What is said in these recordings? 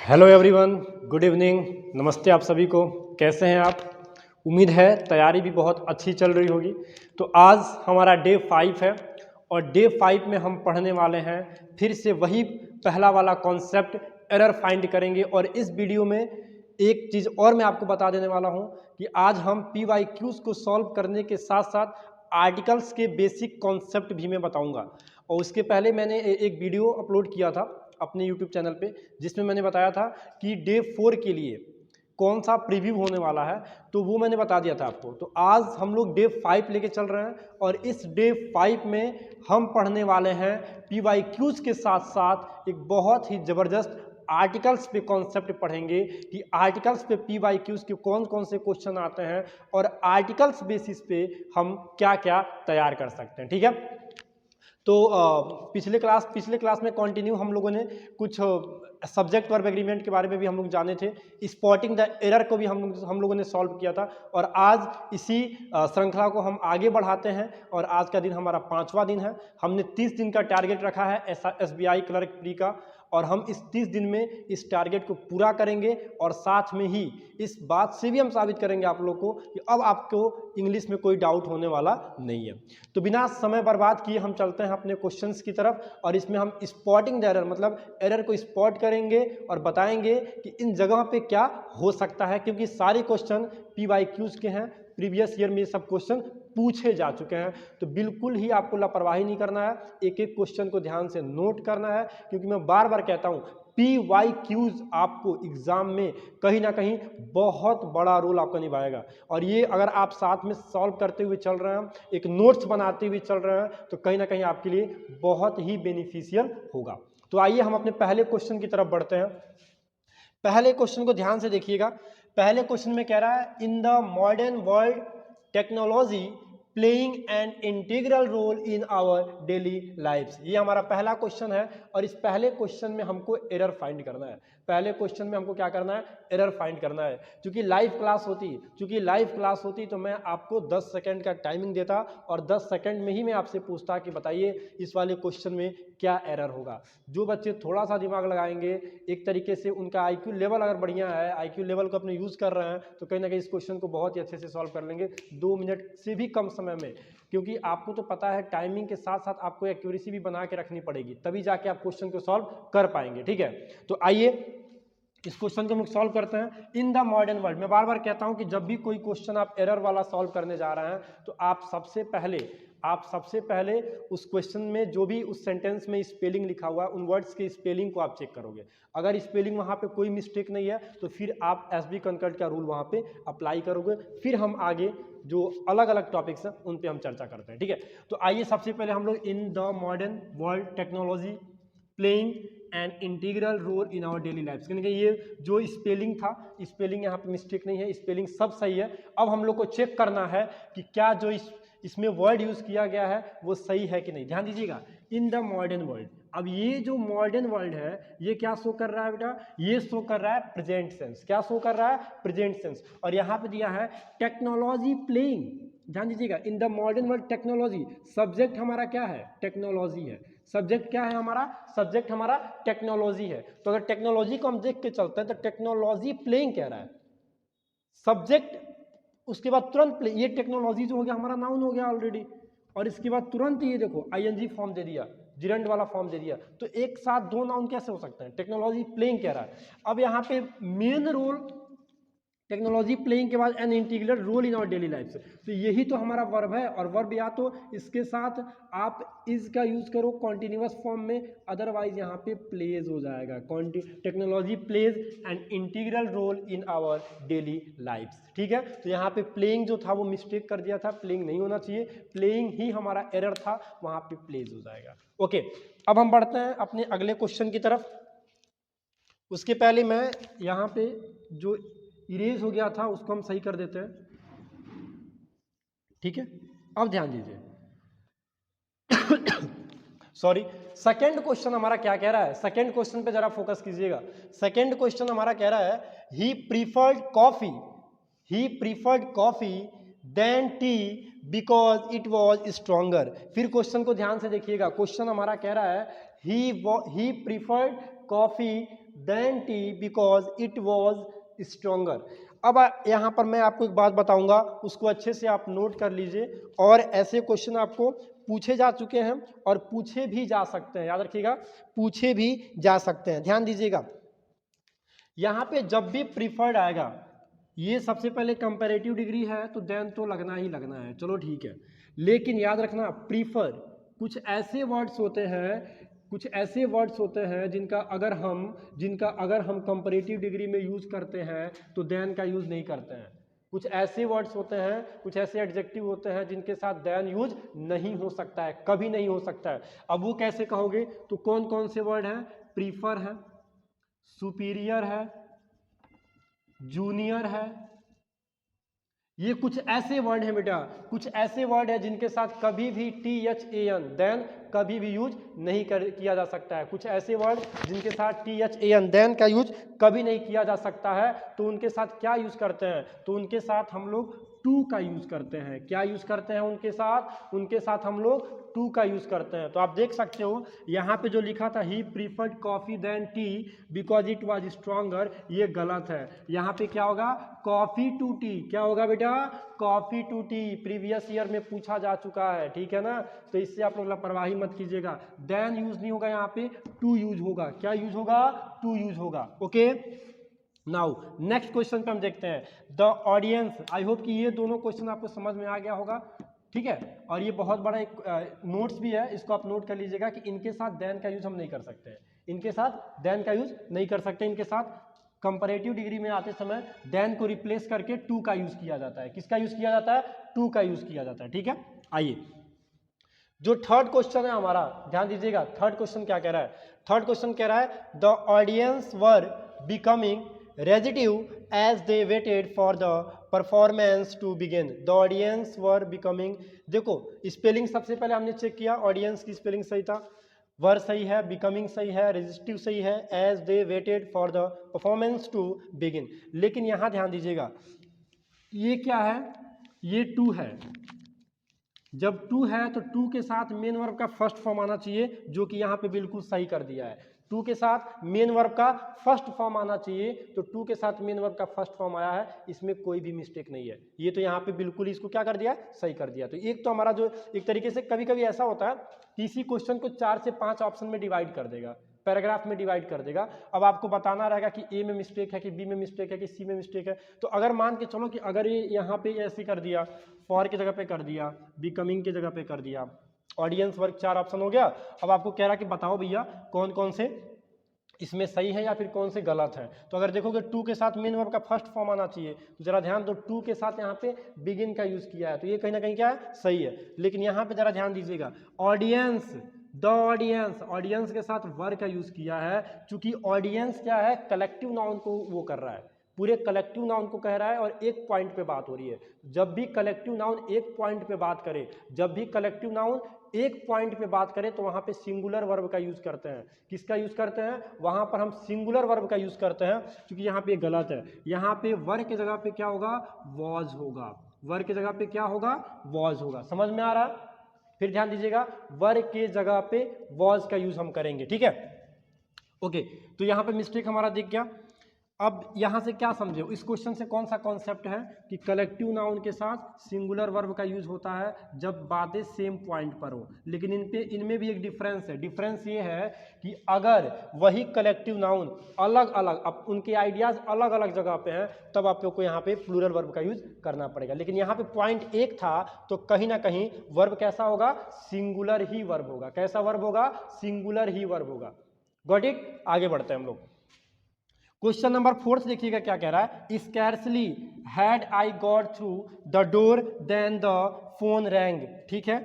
Hello everyone, good evening, नमस्ते आप सभी को। कैसे हैं आप? उम्मीद है तैयारी भी बहुत अच्छी चल रही होगी। तो आज हमारा डे 5 है और डे 5 में हम पढ़ने वाले हैं फिर से वही पहला वाला कॉन्सेप्ट एरर फाइंड करेंगे। और इस वीडियो में एक चीज़ और मैं आपको बता देने वाला हूं कि आज हम PYQs को सॉल्व करने के साथ साथ आर्टिकल्स के बेसिक कॉन्सेप्ट भी मैं बताऊंगा। और उसके पहले मैंने एक वीडियो अपलोड किया था अपने YouTube चैनल पे, जिसमें मैंने बताया था कि डे 4 के लिए कौन सा प्रीव्यू होने वाला है, तो वो मैंने बता दिया था आपको। तो आज हम लोग डे 5 लेके चल रहे हैं और इस डे 5 में हम पढ़ने वाले हैं PYQs के साथ साथ एक बहुत ही ज़बरदस्त आर्टिकल्स पे कॉन्सेप्ट पढ़ेंगे कि आर्टिकल्स पे PYQs के कौन कौन से क्वेश्चन आते हैं और आर्टिकल्स बेसिस पे हम क्या क्या तैयार कर सकते हैं। ठीक है, तो पिछले क्लास में कंटिन्यू हम लोगों ने कुछ सब्जेक्ट वर्ब एग्रीमेंट के बारे में भी हम लोग जाने थे। स्पॉटिंग द एरर को भी हम लोगों ने सॉल्व किया था और आज इसी श्रृंखला को हम आगे बढ़ाते हैं और आज का दिन हमारा 5वां दिन है। हमने 30 दिन का टारगेट रखा है SBI क्लर्क प्री का और हम इस 30 दिन में इस टारगेट को पूरा करेंगे और साथ में ही इस बात से भी हम साबित करेंगे आप लोग को कि अब आपको इंग्लिश में कोई डाउट होने वाला नहीं है। तो बिना समय बर्बाद किए हम चलते हैं अपने क्वेश्चंस की तरफ और इसमें हम स्पॉटिंग द एरर मतलब एरर को स्पॉट करेंगे और बताएंगे कि इन जगह पे क्या हो सकता है, क्योंकि सारे क्वेश्चन PYQs के हैं। प्रीवियस ईयर में ये सब क्वेश्चन पूछे जा चुके हैं। तो बिल्कुल ही आपको लापरवाही नहीं करना है, एक एक क्वेश्चन को ध्यान से नोट करना है, क्योंकि मैं बार बार कहता हूं PYQs आपको एग्जाम में कहीं ना कहीं बहुत बड़ा रोल आपका निभाएगा। और ये अगर आप साथ में सॉल्व करते हुए चल रहे हैं, एक नोट्स बनाते हुए चल रहे हैं, तो कहीं ना कहीं आपके लिए बहुत ही बेनिफिशियल होगा। तो आइए हम अपने पहले क्वेश्चन की तरफ बढ़ते हैं। पहले क्वेश्चन को ध्यान से देखिएगा। पहले क्वेश्चन में कह रहा है in the modern world technology playing an integral role in our daily lifes. ये हमारा पहला क्वेश्चन है और इस पहले क्वेश्चन में हमको एरर फाइंड करना है। पहले क्वेश्चन में हमको क्या करना है? एरर फाइंड करना है। क्योंकि लाइव क्लास होती तो मैं आपको 10 सेकंड का टाइमिंग देता और 10 सेकंड में ही मैं आपसे पूछता कि बताइए इस वाले क्वेश्चन में क्या एरर होगा। जो बच्चे थोड़ा सा दिमाग लगाएंगे, एक तरीके से उनका IQ लेवल अगर बढ़िया है, IQ लेवल को अपने यूज कर रहे हैं, तो कहीं ना कहीं इस क्वेश्चन को बहुत ही अच्छे से सॉल्व कर लेंगे 2 मिनट से भी कम समय में। क्योंकि आपको तो पता है टाइमिंग के साथ साथ आपको एक्यूरेसी भी बना के रखनी पड़ेगी, तभी जाके आप क्वेश्चन को सॉल्व कर पाएंगे। ठीक है, तो आइए इस क्वेश्चन को हम सॉल्व करते हैं। इन द मॉडर्न वर्ल्ड, मैं बार बार कहता हूं कि जब भी कोई क्वेश्चन आप एरर वाला सॉल्व करने जा रहे हैं तो आप सबसे पहले उस क्वेश्चन में जो भी उस सेंटेंस में स्पेलिंग लिखा हुआ है उन वर्ड्स के स्पेलिंग को आप चेक करोगे। अगर स्पेलिंग वहां पे कोई मिस्टेक नहीं है तो फिर आप SB कंकर्ड का रूल वहां पे अप्लाई करोगे। फिर हम आगे जो अलग अलग टॉपिक्स हैं उन पे हम चर्चा करते हैं। ठीक है, तो आइए सबसे पहले हम लोग in the modern world technology playing an integral role in our daily life. यानी कि ये जो स्पेलिंग था, स्पेलिंग यहाँ पे मिस्टेक नहीं है, स्पेलिंग सब सही है। अब हम लोग को चेक करना है कि क्या जो इसमें वर्ड यूज किया गया है वो सही है कि नहीं। ध्यान दीजिएगा, इन द मॉडर्न वर्ल्ड। अब ये जो मॉडर्न वर्ल्ड है ये क्या शो कर रहा है बेटा? ये शो कर रहा है प्रेजेंट सेंस। क्या शो कर रहा है? Present sense. और यहाँ पे दिया है टेक्नोलॉजी प्लेइंग। ध्यान दीजिएगा, इन the modern world technology, subject हमारा क्या है? टेक्नोलॉजी है। सब्जेक्ट क्या है हमारा? सब्जेक्ट हमारा टेक्नोलॉजी है। तो अगर टेक्नोलॉजी को हम देख के चलते हैं तो टेक्नोलॉजी प्लेइंग कह रहा है, सब्जेक्ट उसके बाद तुरंत प्ले। ये टेक्नोलॉजी जो हो गया हमारा नाउन हो गया ऑलरेडी, और इसके बाद तुरंत ये देखो ING फॉर्म दे दिया, जिरंड वाला फॉर्म दे दिया। तो एक साथ दो नाउन कैसे हो सकते हैं? टेक्नोलॉजी प्लेइंग कह रहा है। अब यहाँ पे मेन रोल टेक्नोलॉजी प्लेइंग के बाद an integral role in our daily life. तो यही तो हमारा वर्ब है, और वर्ब या तो इसके साथ आप इज का यूज करो कॉन्टिन्यूअस फॉर्म में, अदरवाइज यहाँ पे प्लेज हो जाएगा। Technology plays an integral role in our daily life. ठीक है, तो यहाँ पे प्लेइंग जो था वो मिस्टेक कर दिया था, प्लेइंग नहीं होना चाहिए, प्लेइंग ही हमारा एरर था, वहां पे प्लेज हो जाएगा। ओके, अब हम बढ़ते हैं अपने अगले क्वेश्चन की तरफ। उसके पहले मैं यहाँ पे जो इरेज हो गया था उसको हम सही कर देते हैं। ठीक है, अब ध्यान दीजिए सॉरी, सेकंड क्वेश्चन हमारा क्या कह रहा है? सेकंड क्वेश्चन पे जरा फोकस कीजिएगा। सेकंड क्वेश्चन हमारा कह रहा है he preferred coffee than tea because it was stronger. फिर क्वेश्चन को ध्यान से देखिएगा। क्वेश्चन हमारा कह रहा है he preferred coffee than tea because it was stronger. अब यहाँ पर मैं आपको एक बात बताऊंगा, उसको अच्छे से आप नोट कर लीजिए। और ऐसे क्वेश्चन आपको पूछे जा चुके हैं और पूछे भी जा सकते हैं, याद रखिएगा, पूछे भी जा सकते हैं, ध्यान दीजिएगा। यहाँ पे जब भी प्रीफर्ड आएगा, ये सबसे पहले कंपैरेटिव डिग्री है तो देन तो लगना ही लगना है, चलो ठीक है। लेकिन याद रखना प्रीफर, कुछ ऐसे वर्ड्स होते हैं जिनका अगर हम कंपैरेटिव डिग्री में यूज करते हैं तो देन का यूज नहीं करते हैं। कुछ ऐसे वर्ड्स होते हैं, कुछ ऐसे एडजेक्टिव होते हैं जिनके साथ देन यूज नहीं हो सकता है, कभी नहीं हो सकता है। अब वो कैसे कहोगे, तो कौन कौन से वर्ड हैं? प्रीफर है, सुपीरियर है, जूनियर है। ये कुछ ऐसे वर्ड हैं बेटा, कुछ ऐसे वर्ड है जिनके साथ कभी भी THAN देन कभी भी यूज नहीं किया जा सकता है। कुछ ऐसे वर्ड जिनके साथ THAN देन का यूज कभी नहीं किया जा सकता है, तो उनके साथ क्या यूज करते हैं? तो उनके साथ हम लोग टू का यूज करते हैं। क्या यूज करते हैं उनके साथ हम लोग टू का यूज करते हैं। तो आप देख सकते हो यहाँ पे जो लिखा था he preferred coffee than tea because it was stronger, ये गलत है। यहाँ पे क्या होगा? Coffee to tea. क्या होगा बेटा? Coffee to tea. Previous year में पूछा जा चुका है, ठीक है ना, तो इससे आप लोग लापरवाही मत कीजिएगा। देन यूज नहीं होगा, यहाँ पे टू यूज होगा। क्या यूज होगा? टू यूज होगा। ओके, नाउ नेक्स्ट क्वेश्चन पे हम देखते हैं द ऑडियंस। आई होप कि ये दोनों क्वेश्चन आपको समझ में आ गया होगा, ठीक है। और ये बहुत बड़ा एक नोट्स भी है, इसको आप नोट कर लीजिएगा कि इनके साथ देन का यूज हम नहीं कर सकते हैं, इनके साथ देन का यूज नहीं कर सकते। इनके साथ कंपैरेटिव डिग्री में आते समय देन को रिप्लेस करके टू का यूज किया जाता है। किसका यूज किया जाता है? टू का यूज किया जाता है, ठीक है। आइए, जो थर्ड क्वेश्चन है हमारा, ध्यान दीजिएगा, थर्ड क्वेश्चन क्या कह रहा है? थर्ड क्वेश्चन कह रहा है the audience were becoming restive as they waited for the performance to begin. The audience were becoming, देखो स्पेलिंग सबसे पहले हमने चेक किया, ऑडियंस की स्पेलिंग सही था, वर सही है, बिकमिंग सही है, रेजिस्टिव सही है, as they waited for the performance to begin. लेकिन यहां ध्यान दीजिएगा, ये क्या है? ये टू है। जब टू है तो टू के साथ मेन वर्ब का फर्स्ट फॉर्म आना चाहिए, जो कि यहाँ पे बिल्कुल सही कर दिया है। टू के साथ मेन वर्ब का फर्स्ट फॉर्म आना चाहिए, तो टू के साथ मेन वर्ब का फर्स्ट फॉर्म आया है, इसमें कोई भी मिस्टेक नहीं है। ये तो यहाँ पे बिल्कुल इसको क्या कर दिया? सही कर दिया। तो एक तो हमारा जो एक तरीके से कभी कभी ऐसा होता है कि इसी क्वेश्चन को 4 से 5 ऑप्शन में डिवाइड कर देगा, पैराग्राफ में डिवाइड कर देगा। अब आपको बताना रहेगा कि ए में मिस्टेक है, कि बी में मिस्टेक है, कि सी में मिस्टेक है। तो अगर मान के चलो कि अगर ये यहाँ पे ऐसे कर दिया, फॉर की जगह पे कर दिया, बिकमिंग की जगह पे कर दिया, ऑडियंस वर्क 4 ऑप्शन हो गया। अब आपको कह रहा कि बताओ भैया कौन कौन से इसमें सही है या फिर कौन से गलत है। तो अगर देखोगे टू के साथ मेन वर्ब का फर्स्ट फॉर्म आना चाहिए, तो जरा ध्यान दो, टू के साथ यहाँ पे बिगिन का यूज किया है, तो ये कहीं ना कहीं क्या है? सही है। लेकिन यहाँ पे जरा ध्यान दीजिएगा, ऑडियंस, द ऑडियंस, ऑडियंस के साथ वर का यूज किया है, क्योंकि ऑडियंस क्या है? कलेक्टिव नाउन को वो कर रहा है, पूरे कलेक्टिव नाउन को कह रहा है, और एक पॉइंट पे बात हो रही है। जब भी कलेक्टिव नाउन एक पॉइंट पे बात करे, जब भी कलेक्टिव नाउन एक पॉइंट पे बात करें, तो वहां पे सिंगुलर वर्ब का यूज करते हैं। किसका यूज करते हैं? वहां पर हम सिंगुलर वर्ब का यूज करते हैं, क्योंकि यहाँ पे गलत है। यहाँ पे वर की जगह पे क्या होगा? वॉज होगा। वर की जगह पे क्या होगा? वॉज होगा। समझ में आ रहा? फिर ध्यान दीजिएगा, वर के जगह पे वॉज का यूज हम करेंगे, ठीक है। ओके, तो यहाँ पे मिस्टेक हमारा दिख गया। अब यहाँ से क्या समझे? इस क्वेश्चन से कौन सा कॉन्सेप्ट है कि कलेक्टिव नाउन के साथ सिंगुलर वर्ब का यूज होता है जब बातें सेम पॉइंट पर हो। लेकिन इनमें भी एक डिफरेंस है। डिफरेंस ये है कि अगर वही कलेक्टिव नाउन अलग अलग, अब उनके आइडियाज अलग अलग जगह पे हैं, तब आप लोग को यहाँ पे प्लूरल वर्ब का यूज करना पड़ेगा। लेकिन यहाँ पे पॉइंट एक था, तो कहीं ना कहीं वर्ब कैसा होगा? सिंगुलर ही वर्ब होगा। कैसा वर्ब होगा? सिंगुलर ही वर्ब होगा। Got it? आगे बढ़ते हैं हम लोग। क्वेश्चन नंबर 4 देखिएगा क्या कह रहा है। Scarcely had I got through the door then the phone rang. ठीक है,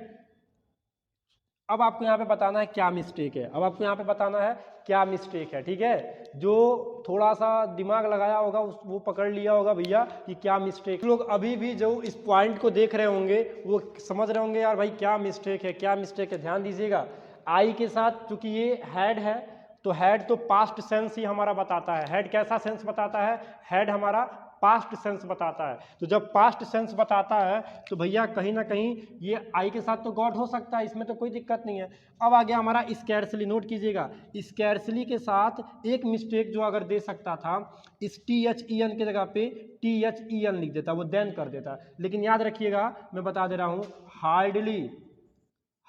अब आपको यहाँ पे बताना है क्या मिस्टेक है। अब आपको यहाँ पे बताना है क्या मिस्टेक है, ठीक है। जो थोड़ा सा दिमाग लगाया होगा वो पकड़ लिया होगा भैया कि क्या मिस्टेक। लोग अभी भी जो इस पॉइंट को देख रहे होंगे वो समझ रहे होंगे यार भाई क्या मिस्टेक है, क्या मिस्टेक है। ध्यान दीजिएगा, आई के साथ चूंकि ये हैड है, तो हैड तो पास्ट सेंस ही हमारा बताता है। हैड कैसा सेंस बताता है? हैड हमारा पास्ट सेंस बताता है। तो जब पास्ट सेंस बताता है तो भैया कहीं ना कहीं ये आई के साथ तो गॉट हो सकता है, इसमें तो कोई दिक्कत नहीं है। अब आ गया हमारा स्कैर्सली, नोट कीजिएगा स्कैर्सली के साथ एक मिस्टेक जो अगर दे सकता था, इस THEN के जगह पे THEN लिख देता, वो देन कर देता। लेकिन याद रखिएगा मैं बता दे रहा हूं, हार्डली,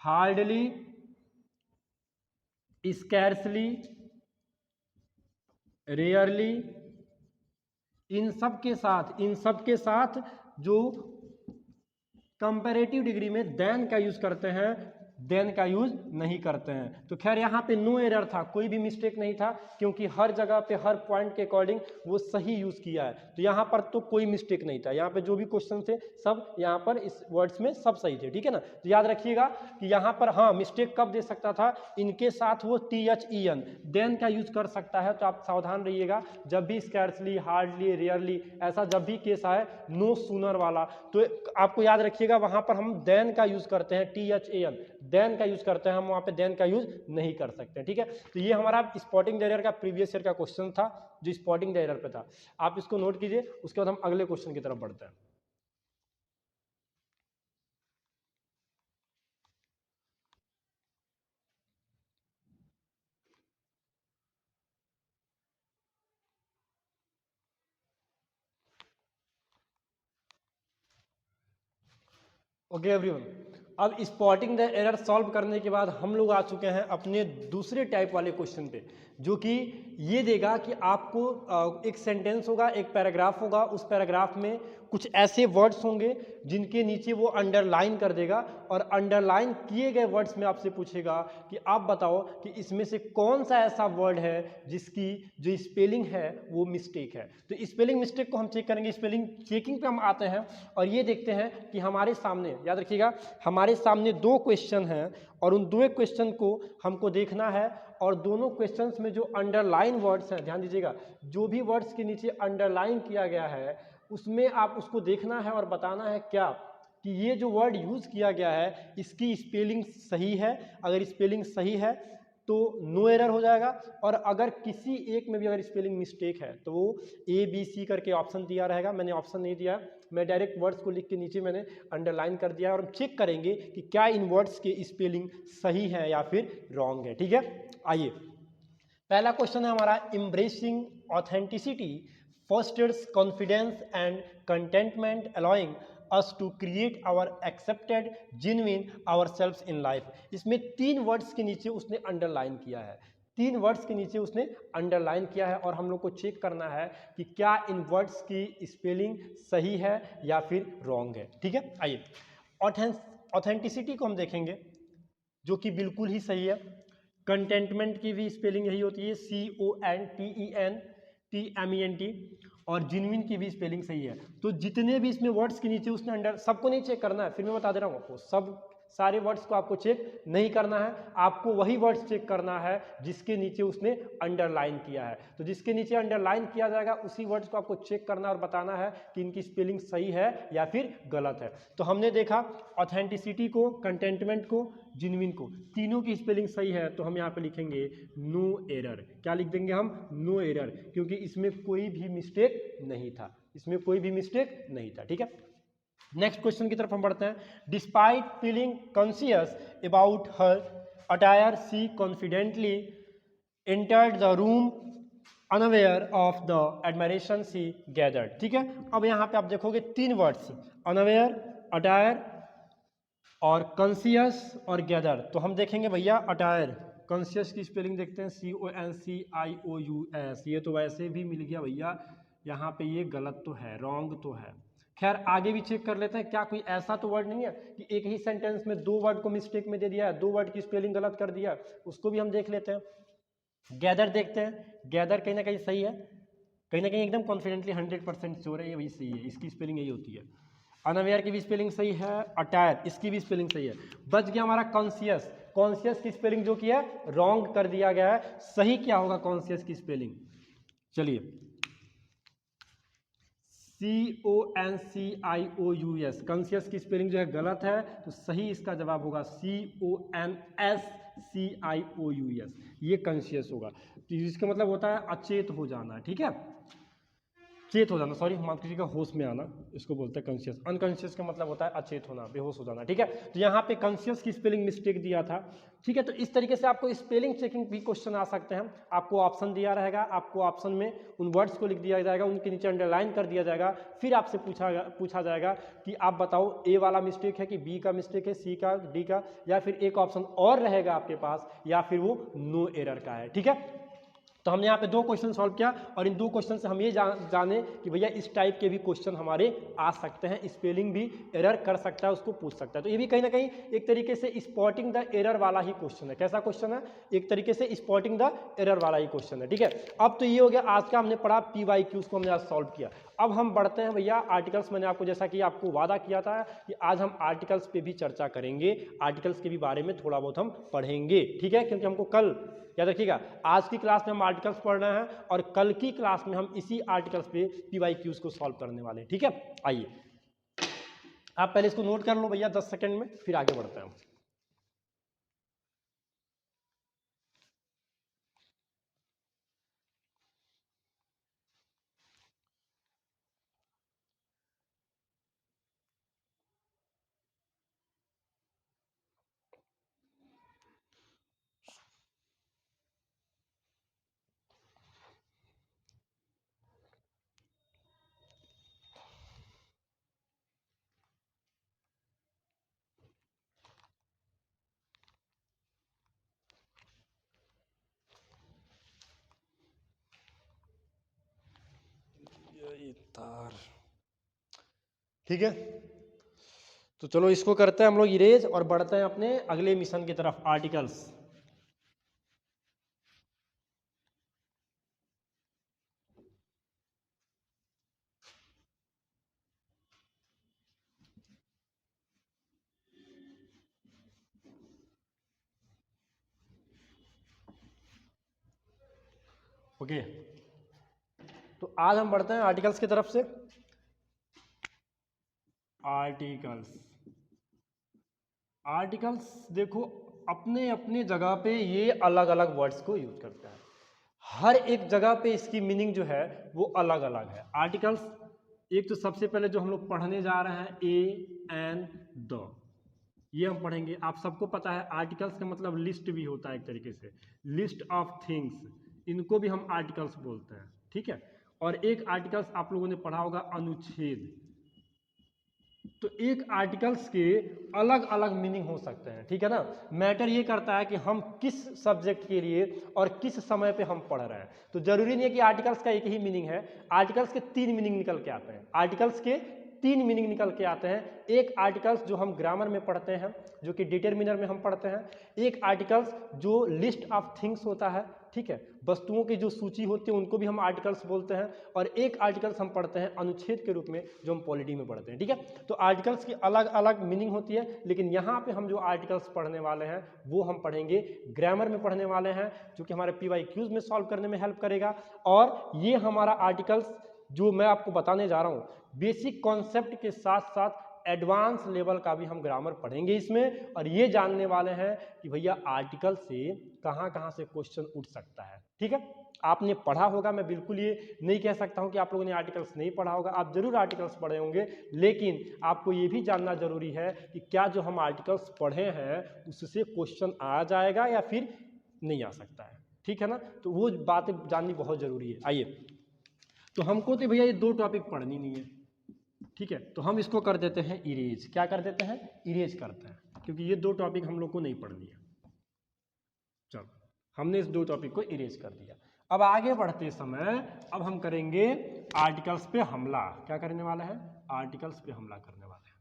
हार्डली, स्कैर्सली, रेयरली, इन सब के साथ जो कंपैरेटिव डिग्री में देन का यूज करते हैं, देन का यूज नहीं करते हैं। तो खैर यहाँ पे नो एरर था, कोई भी मिस्टेक नहीं था, क्योंकि हर जगह पे हर पॉइंट के अकॉर्डिंग वो सही यूज किया है। तो यहाँ पर तो कोई मिस्टेक नहीं था, यहाँ पे जो भी क्वेश्चन थे सब यहाँ पर इस वर्ड्स में सब सही थे, ठीक है ना। तो याद रखिएगा कि यहाँ पर हाँ मिस्टेक कब दे सकता था, इनके साथ वो THEN देन का यूज कर सकता है। तो आप सावधान रहिएगा, जब भी स्कैर्सली, हार्डली, रेयरली ऐसा जब भी केस आए नो सूनर वाला, तो आपको याद रखिएगा वहां पर हम देन का यूज करते हैं, THEN देन का यूज करते हैं, हम वहां पे देन का यूज नहीं कर सकते, ठीक है। तो ये हमारा स्पॉटिंग द एरर का प्रीवियस ईयर का क्वेश्चन था, जो स्पॉटिंग द एरर पे था। आप इसको नोट कीजिए, उसके बाद हम अगले क्वेश्चन की तरफ बढ़ते हैं। ओके एवरीवन, अब स्पॉटिंग द एरर सॉल्व करने के बाद हम लोग आ चुके हैं अपने दूसरे टाइप वाले क्वेश्चन पे, जो कि ये देगा कि आपको एक सेंटेंस होगा, एक पैराग्राफ होगा, उस पैराग्राफ में कुछ ऐसे वर्ड्स होंगे जिनके नीचे वो अंडरलाइन कर देगा, और अंडरलाइन किए गए वर्ड्स में आपसे पूछेगा कि आप बताओ कि इसमें से कौन सा ऐसा वर्ड है जिसकी जो स्पेलिंग है वो मिस्टेक है। तो स्पेलिंग मिस्टेक को हम चेक करेंगे, स्पेलिंग चेकिंग पे हम आते हैं और ये देखते हैं कि हमारे सामने, याद रखिएगा हमारे सामने दो क्वेश्चन हैं और उन दो क्वेश्चन को हमको देखना है, और दोनों क्वेश्चंस में जो अंडरलाइन वर्ड्स हैं, ध्यान दीजिएगा, जो भी वर्ड्स के नीचे अंडरलाइन किया गया है उसमें आप उसको देखना है और बताना है क्या कि ये जो वर्ड यूज किया गया है इसकी स्पेलिंग सही है। अगर स्पेलिंग सही है तो नो एरर हो जाएगा, और अगर किसी एक में भी अगर स्पेलिंग मिस्टेक है तो वो ABC करके ऑप्शन दिया रहेगा। मैंने ऑप्शन नहीं दिया, मैं डायरेक्ट वर्ड्स को लिख के नीचे मैंने अंडरलाइन कर दिया, और हम चेक करेंगे कि क्या इन वर्ड्स के स्पेलिंग सही है या फिर रॉन्ग है, ठीक है। आइए, पहला क्वेश्चन है हमारा, embracing authenticity fosters confidence and contentment, allowing us to create our accepted genuine ourselves in life। इसमें 3 वर्ड्स के नीचे उसने अंडरलाइन किया है, 3 वर्ड्स के नीचे उसने अंडरलाइन किया है, और हम लोग को चेक करना है कि क्या इन वर्ड्स की स्पेलिंग सही है या फिर रॉन्ग है, ठीक है। आइए, ऑथेंटिसिटी को हम देखेंगे जो कि बिल्कुल ही सही है। कंटेंटमेंट की भी स्पेलिंग यही होती है, CONTENTMENT, और जिनविन की भी स्पेलिंग सही है। तो जितने भी इसमें वर्ड्स के नीचे उसने अंडर, सबको नहीं चेक करना है, फिर मैं बता दे रहा हूँ आपको, सब सारे वर्ड्स को आपको चेक नहीं करना है, आपको वही वर्ड्स चेक करना है जिसके नीचे उसने अंडरलाइन किया है। तो जिसके नीचे अंडरलाइन किया जाएगा उसी वर्ड्स को आपको चेक करना और बताना है कि इनकी स्पेलिंग सही है या फिर गलत है। तो हमने देखा ऑथेंटिसिटी को, कंटेंटमेंट को, जिनविन को, तीनों की स्पेलिंग सही है, तो हम यहाँ पे लिखेंगे नो एरर। क्या लिख देंगे हम? नो एरर, क्योंकि इसमें कोई भी मिस्टेक नहीं था, इसमें कोई भी मिस्टेक नहीं था, ठीक है। नेक्स्ट क्वेश्चन की तरफ हम बढ़ते हैं। Despite feeling conscious about her attire she confidently entered the room unaware of the admiration she gathered, ठीक है। अब यहाँ पे आप देखोगे 3 वर्ड्स, अनअवेयर, अटायर और कॉन्शियस और गैदर। तो हम देखेंगे भैया अटायर, कॉन्शियस की स्पेलिंग देखते हैं, CONCIOUS, ये तो वैसे भी मिल गया भैया, यहाँ पे ये गलत तो है, रॉन्ग तो है। खैर आगे भी चेक कर लेते हैं, क्या कोई ऐसा तो वर्ड नहीं है कि एक ही सेंटेंस में 2 वर्ड को मिस्टेक में दे दिया है, 2 वर्ड की स्पेलिंग गलत कर दिया, उसको भी हम देख लेते हैं। गैदर देखते हैं, गैदर कहीं ना कहीं सही है, कहीं ना कहीं एकदम कॉन्फिडेंटली 100% श्योर है ये वही सही है, इसकी स्पेलिंग यही होती है। अनअवेयर की भी स्पेलिंग सही है, अटायर इसकी भी स्पेलिंग सही है। बच गया हमारा कॉन्शियस, कॉन्शियस की स्पेलिंग जो की है रॉन्ग कर दिया गया है। सही क्या होगा कॉन्शियस की स्पेलिंग? चलिए, CONCIOUS, कॉन्शियस की स्पेलिंग जो है गलत है, तो सही इसका जवाब होगा CONSCIOUS, ये कॉन्शियस होगा। तो इसका मतलब होता है अचेत हो जाना, ठीक है। चेत हो जाना, सॉरी माफ कीजिएगा, होश में आना इसको बोलते हैं कॉन्शियस। अनकॉन्शियस का मतलब होता है अचेत होना, बेहोश हो जाना, ठीक है। तो यहाँ पे कॉन्शियस की स्पेलिंग मिस्टेक दिया था, ठीक है। तो इस तरीके से आपको स्पेलिंग चेकिंग भी क्वेश्चन आ सकते हैं। आपको ऑप्शन दिया रहेगा, आपको ऑप्शन में उन वर्ड्स को लिख दिया जाएगा, उनके नीचे अंडरलाइन कर दिया जाएगा, फिर आपसे पूछा जाएगा कि आप बताओ ए वाला मिस्टेक है कि बी का मिस्टेक है, सी का, डी का, या फिर एक ऑप्शन और रहेगा आपके पास, या फिर वो नो एरर का है, ठीक है। तो हमने यहाँ पे 2 क्वेश्चन सॉल्व किया और इन 2 क्वेश्चन से हम ये जाने कि भैया इस टाइप के भी क्वेश्चन हमारे आ सकते हैं, स्पेलिंग भी एरर कर सकता है, उसको पूछ सकता है। तो ये भी कहीं ना कहीं एक तरीके से स्पॉटिंग द एरर वाला ही क्वेश्चन है। कैसा क्वेश्चन है? एक तरीके से स्पॉटिंग द एरर वाला ही क्वेश्चन है, ठीक है। अब तो ये हो गया आज का, हमने पढ़ा PYQs को हमने आज सॉल्व किया। अब हम बढ़ते हैं भैया आर्टिकल्स। मैंने आपको जैसा कि आपको वादा किया था कि आज हम आर्टिकल्स पे भी चर्चा करेंगे, आर्टिकल्स के भी बारे में थोड़ा बहुत हम पढ़ेंगे, ठीक है। क्योंकि हमको कल, याद रखिएगा, आज की क्लास में हम आर्टिकल्स पढ़ रहे हैं और कल की क्लास में हम इसी आर्टिकल्स पे PYQs को सॉल्व करने वाले हैं, ठीक है। आइए आप पहले इसको नोट कर लो भैया 10 सेकंड में, फिर आगे बढ़ते हैं। तार, ठीक है। तो चलो इसको करते हैं हम लोग इरेज और बढ़ते हैं अपने अगले मिशन की तरफ, आर्टिकल्स। ओके, तो आज हम बढ़ते हैं आर्टिकल्स की तरफ से। आर्टिकल्स देखो अपने अपने जगह पे ये अलग अलग वर्ड्स को यूज करता है, हर एक जगह पे इसकी मीनिंग जो है वो अलग अलग है। आर्टिकल्स, एक तो सबसे पहले जो हम लोग पढ़ने जा रहे हैं ए एंड द, ये हम पढ़ेंगे। आप सबको पता है आर्टिकल्स का मतलब लिस्ट भी होता है, एक तरीके से लिस्ट ऑफ थिंग्स, इनको भी हम आर्टिकल्स बोलते हैं, ठीक है। और एक आर्टिकल्स आप लोगों ने पढ़ा होगा अनुच्छेद। तो एक आर्टिकल्स के अलग अलग मीनिंग हो सकते हैं, ठीक है ना। मैटर ये करता है कि हम किस सब्जेक्ट के लिए और किस समय पे हम पढ़ रहे हैं। तो जरूरी नहीं है कि आर्टिकल्स का एक ही मीनिंग है, आर्टिकल्स के 3 मीनिंग निकल के आते हैं, आर्टिकल्स के 3 मीनिंग निकल के आते हैं। एक आर्टिकल्स जो हम ग्रामर में पढ़ते हैं, जो कि डिटरमिनर में हम पढ़ते हैं। एक आर्टिकल्स जो लिस्ट ऑफ थिंग्स होता है, ठीक है, वस्तुओं की जो सूची होती है उनको भी हम आर्टिकल्स बोलते हैं। और एक आर्टिकल्स हम पढ़ते हैं अनुच्छेद के रूप में, जो हम पॉलिटी में पढ़ते हैं, ठीक है। तो आर्टिकल्स की अलग अलग मीनिंग होती है, लेकिन यहाँ पे हम जो आर्टिकल्स पढ़ने वाले हैं वो हम पढ़ेंगे ग्रामर में पढ़ने वाले हैं, जो कि हमारे PYQs में सॉल्व करने में हेल्प करेगा। और ये हमारा आर्टिकल्स जो मैं आपको बताने जा रहा हूँ, बेसिक कॉन्सेप्ट के साथ साथ एडवांस लेवल का भी हम ग्रामर पढ़ेंगे इसमें। और ये जानने वाले हैं कि भैया आर्टिकल से कहाँ कहाँ से क्वेश्चन उठ सकता है, ठीक है। आपने पढ़ा होगा, मैं बिल्कुल ये नहीं कह सकता हूं कि आप लोगों ने आर्टिकल्स नहीं पढ़ा होगा, आप जरूर आर्टिकल्स पढ़े होंगे, लेकिन आपको ये भी जानना जरूरी है कि क्या जो हम आर्टिकल्स पढ़े हैं उससे क्वेश्चन आ जाएगा या फिर नहीं आ सकता है, ठीक है ना। तो वो बातें जाननी बहुत जरूरी है। आइए, तो हमको तो भैया ये 2 टॉपिक पढ़नी नहीं है, ठीक है। तो हम इसको कर देते हैं इरेज। क्या कर देते हैं? इरेज करते हैं, क्योंकि ये 2 टॉपिक हम लोग को नहीं पढ़नी है। चलो, हमने इस 2 टॉपिक को इरेज कर दिया। अब आगे बढ़ते समय अब हम करेंगे आर्टिकल्स पे हमला। क्या करने वाला है? आर्टिकल्स पे हमला करने वाले हैं।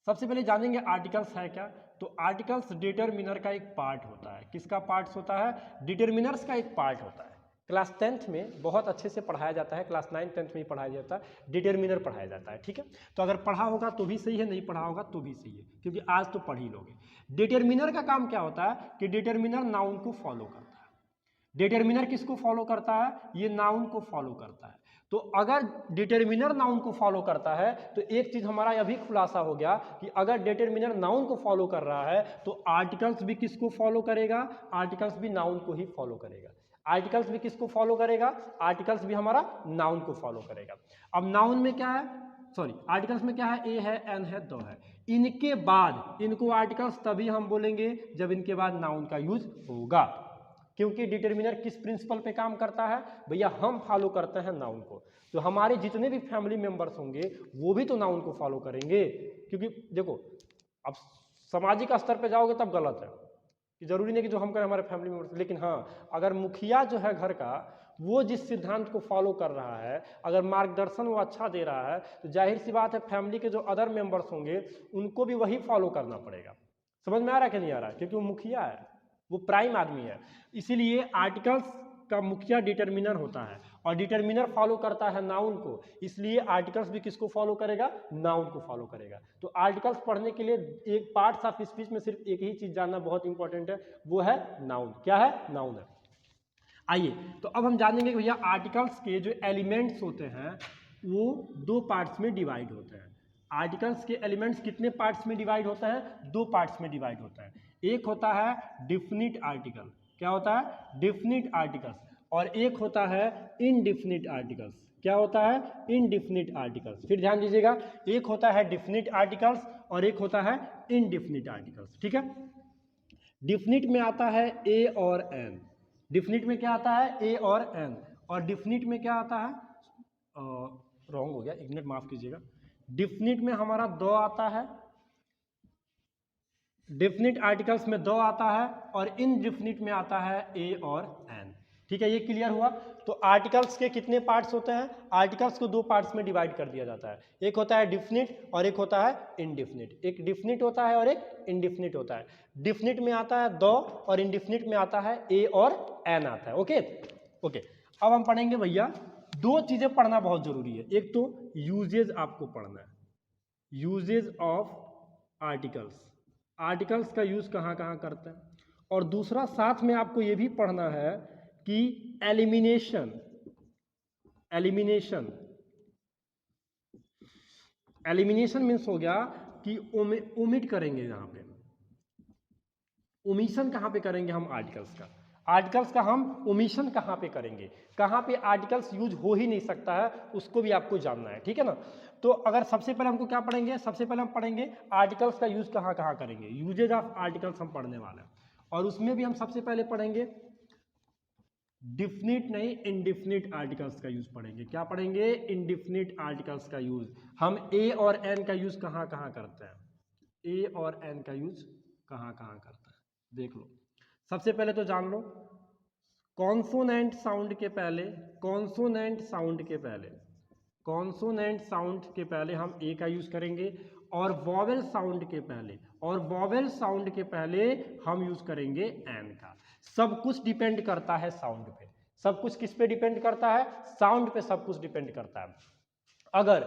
सबसे पहले जानेंगे आर्टिकल्स है क्या। तो आर्टिकल्स डिटरमिनर का एक पार्ट होता है। किसका पार्ट होता है? डिटरमिनर्स का एक पार्ट होता है। क्लास 10th में बहुत अच्छे से पढ़ाया जाता है, क्लास 9 10th में ही पढ़ाया जाता है, डिटरमिनर पढ़ाया जाता है, ठीक है। तो अगर पढ़ा होगा तो भी सही है, नहीं पढ़ा होगा तो भी सही है, क्योंकि आज तो पढ़ ही लोगे। डिटरमिनर का काम क्या होता है कि डिटरमिनर नाउन को फॉलो करता है। डिटरमिनर किसको फॉलो करता है? ये नाउन को फॉलो करता है। तो अगर डिटरमिनर नाउन को फॉलो करता है तो एक चीज हमारा यह भी खुलासा हो गया कि अगर डिटरमिनर नाउन को फॉलो कर रहा है तो आर्टिकल्स भी किसको फॉलो करेगा? आर्टिकल्स भी नाउन को ही फॉलो करेगा। आर्टिकल्स भी किसको फॉलो करेगा, आर्टिकल्स भी हमारा नाउन को फॉलो करेगा। अब नाउन में क्या है, सॉरी आर्टिकल्स में क्या है, ए है, एन है, द है। इनके बाद इनको आर्टिकल्स तभी हम बोलेंगे जब इनके बाद नाउन का यूज होगा, क्योंकि डिटर्मिनर किस प्रिंसिपल पे काम करता है भैया, हम फॉलो करते हैं नाउन को। तो हमारे जितने भी फैमिली मेंबर्स होंगे वो भी तो नाउन को फॉलो करेंगे, क्योंकि देखो अब सामाजिक स्तर पे जाओगे तब गलत है कि जरूरी नहीं कि जो हम करें हमारे फैमिली मेंबर्स, लेकिन हाँ अगर मुखिया जो है घर का वो जिस सिद्धांत को फॉलो कर रहा है, अगर मार्गदर्शन वो अच्छा दे रहा है, तो जाहिर सी बात है फैमिली के जो अदर मेंबर्स होंगे उनको भी वही फॉलो करना पड़ेगा। समझ में आ रहा है कि नहीं आ रहा है, क्योंकि वो मुखिया है, वो प्राइम आदमी है। इसीलिए आर्टिकल्स का मुखिया डिटर्मिनर होता है और डिटर्मिनर फॉलो करता है नाउन को, इसलिए आर्टिकल्स भी किसको फॉलो करेगा, नाउन को फॉलो करेगा। तो आर्टिकल्स पढ़ने के लिए एक पार्ट्स ऑफ स्पीच में सिर्फ एक ही चीज जानना बहुत इंपॉर्टेंट है, वो है नाउन। क्या है, नाउन है। आइए तो अब हम जानेंगे कि भैया आर्टिकल्स के जो एलिमेंट्स होते हैं वो दो पार्ट्स में डिवाइड होते हैं। आर्टिकल्स के एलिमेंट्स कितने पार्ट्स में डिवाइड होता है, दो पार्ट्स में डिवाइड होता है। एक होता है डिफिनिट आर्टिकल, क्या होता है, डिफिनिट आर्टिकल्स, और एक होता है इनडिफिनिट आर्टिकल्स। क्या होता है, इनडिफिनिट आर्टिकल्स। फिर ध्यान दीजिएगा, एक होता है डिफिनिट आर्टिकल्स और एक होता है इनडिफिनिट आर्टिकल्स। ठीक है, डिफिनिट में आता है ए और एन, डिफिनिट में क्या आता है, ए और एन, और डिफिनिट में क्या आता है, रॉन्ग हो गया, एक मिनट माफ कीजिएगा, डिफिनिट में हमारा दो आता है, डिफिनिट आर्टिकल्स में दो आता है, और इनडिफिनिट में आता है ए और एन। ठीक है, ये क्लियर हुआ। तो आर्टिकल्स के कितने पार्ट्स होते हैं, आर्टिकल्स को दो पार्ट्स में डिवाइड कर दिया जाता है, एक होता है डिफिनिट और एक होता है इनडिफिनिट। एक डिफिनिट होता है और एक इनडिफिनिट होता है। डिफिनिट में आता है दो और इनडिफिनिट में आता है ए और एन आता है। ओके ओके, अब हम पढ़ेंगे भैया, दो चीजें पढ़ना बहुत जरूरी है। एक तो यूजेज आपको पढ़ना है, यूजेज ऑफ आर्टिकल्स, आर्टिकल्स का यूज कहाँ कहाँ करते हैं, और दूसरा साथ में आपको यह भी पढ़ना है कि एलिमिनेशन, एलिमिनेशन, एलिमिनेशन मीन्स हो गया कि ओमिट करेंगे, यहां पे ओमिशन कहां पे करेंगे हम आर्टिकल्स का, आर्टिकल्स का हम ओमिशन कहां पे करेंगे, कहां पे आर्टिकल्स यूज हो ही नहीं सकता है, उसको भी आपको जानना है। ठीक है ना, तो अगर सबसे पहले हमको क्या पढ़ेंगे, सबसे पहले हम पढ़ेंगे आर्टिकल्स का यूज कहां कहां करेंगे, यूजेज ऑफ आर्टिकल्स हम पढ़ने वाले हैं, और उसमें भी हम सबसे पहले पढ़ेंगे डिफिनिट नहीं इनडिफिनिट आर्टिकल्स का यूज पढ़ेंगे। क्या पढ़ेंगे, इनडिफिनिट आर्टिकल्स का यूज। हम ए और एन का यूज कहां कहां करते हैं, ए और एन का यूज कहां कहां करते हैं, देख लो। सबसे पहले तो जान लो, कॉन्सोनेंट साउंड के पहले, कॉन्सोनेंट साउंड के पहले, कॉन्सोनेंट साउंड के पहले हम ए का यूज करेंगे, और वॉवेल साउंड के पहले, और वॉवेल साउंड के पहले हम यूज करेंगे एन का। सब कुछ डिपेंड करता है साउंड पे, सब कुछ किस पे डिपेंड करता है, साउंड पे सब कुछ डिपेंड करता है। अगर